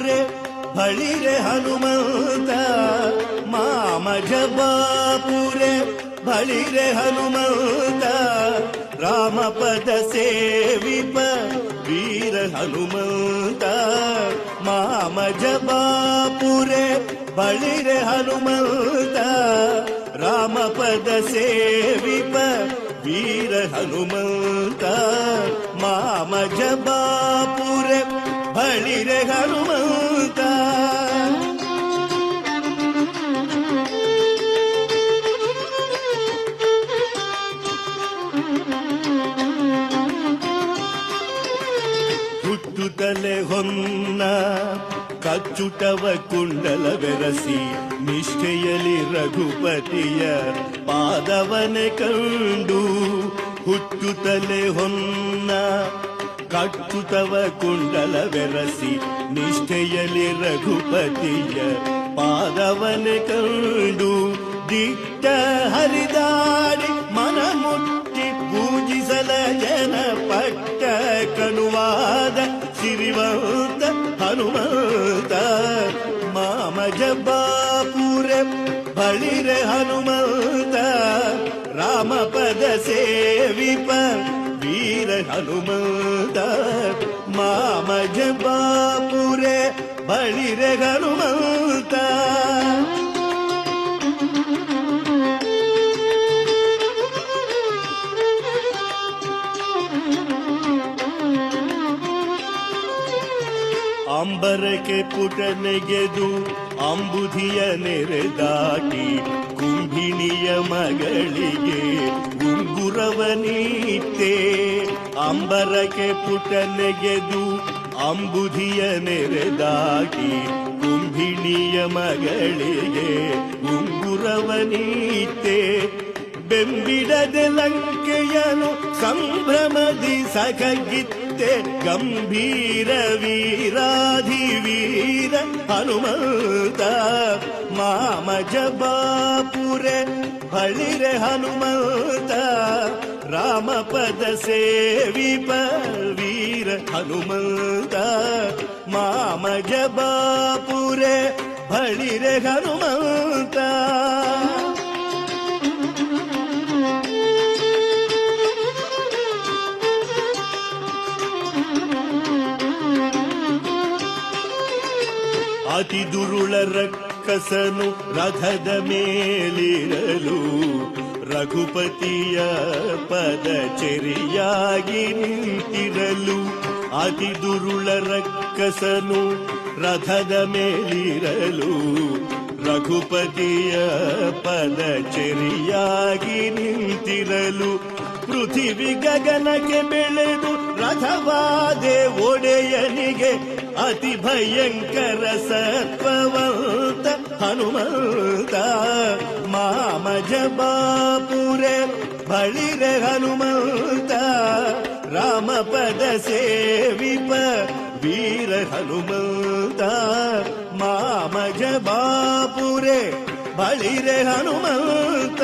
ಬಾಪುರೆ ಬಳಿರೆ ಹನುಮಂತ ಮಾಮಜ ಬಾಪುರೆ ಬಳಿರೆ ಹನುಮಂತ ರಾಮಪದ ಸೇವಿಪ ವೀರ ಹನುಮಂತ ಮಾಮಜ ಬಾಪುರೆ ಬಳಿರೆ ಹನುಮಂತ ರಾಮಪದ ಸೇವಿಪ ವೀರ ಹನುಮಂತ ಮಾಮಜ ಬಾಪುರೆ ಬಳಿರೆ ಹನುಮಂತ ಹುಟ್ಟುತ್ತಲೆ ಹೊನ್ನ ಕಚ್ಚುಟವ ಕುಂಡಲ ಬೆರಸಿ ನಿಷ್ಠೆಯಲಿ ರಘುಪತಿಯ ಪಾದವನೆ ಕಂಡು ಹುಟ್ಟುತ್ತಲೆ ಹೊನ್ನ ಕಚ್ಚುತವ ಕುಂಡಲ ಬೆರಸಿ ನಿಷ್ಠೆಯಲಿ ರಘುಪತಿಯ ಪಾದವನೆ ಕಂಡು ದಿಟ್ಟ ಹರಿದಾಡಿ ಮನ ಮುಟ್ಟಿ ಪೂಜಿಸಲ ಜನ ಪಟ್ಟ ಕಣುವಾದ ಸಿರಿವಂತ ಹನುಮಂತ ಮಾಮಜ ಬಾಪುರೆ ಬಳಿರೆ ಹನುಮಂತ ರಾಮಪದ ಸೇವಿಪ ವೀರ ಹನುಮಂತ ಮಾಮಜ ಬಾಪುರೆ ಬಳಿರೆ ಹನುಮಂತ ಅಂಬರಕ್ಕೆ ಪುಟ ನೆಗೆದು ಅಂಬುಧಿಯ ನೆರೆದಾಟಿ ಕುಂಭಿಣಿಯ ಮಗಳಿಗೆ ಉಂಗುರವನೀತೆ ಅಂಬರಕ್ಕೆ ಪುಟ ನೆಗೆದು ಅಂಬುಧಿಯ ನೆರೆದಾಟಿ ಕುಂಭಿಣಿಯ ಮಗಳಿಗೆ ಉಂಗುರವನೀತೆ ಬೆಂಬಿಡದೆ ಲಂಕೆಯನು ಸಂಭ್ರಮದಿ ಸಖಗಿತ್ತೆ ಗಂಭೀರ ವೀರಾಧಿವೀರ ಹನುಮಂತ ಮಾಮಜ ಬಾಪುರೆ ಬಳಿರೆ ಹನುಮಂತ ರಾಮಪದ ಸೇವಿಪ ವೀರ ಹನುಮಂತ ಮಾಮಜ ಬಾಪುರೆ ಬಳಿರೆ ಹನುಮಂತ ಅತಿ ದುರುಳ ರಕ್ಕಸನು ರಥದ ಮೇಲಿರಲು ರಘುಪತಿಯ ಪದಚರಿಯಾಗಿ ನಿಂತಿರಲು ಅತಿ ದುರುಳ ರಕ್ಕಸನು ರಥದ ಮೇಲಿರಲು ರಘುಪತಿಯ ಪದಚರಿಯಾಗಿ ನಿಂತಿರಲು ಪೃಥಿವಿ ಗಗನಕ್ಕೆ ಬೆಳೆದು ರಥವಾದೆ ಒಡೆಯನಿಗೆ ಅತಿ ಭಯಂಕರ ಸತ್ವವಂತ ಹನುಮಂತ ಮಾಮಜ ಬಾಪುರೆ ಬಳಿರೆ ಹನುಮಂತ ರಾಮಪದ ಸೇವಿಪ ವೀರ ಹನುಮಂತ ಮಾಮಜ ಬಾಪುರೆ ಬಳಿರೆ ಹನುಮಂತ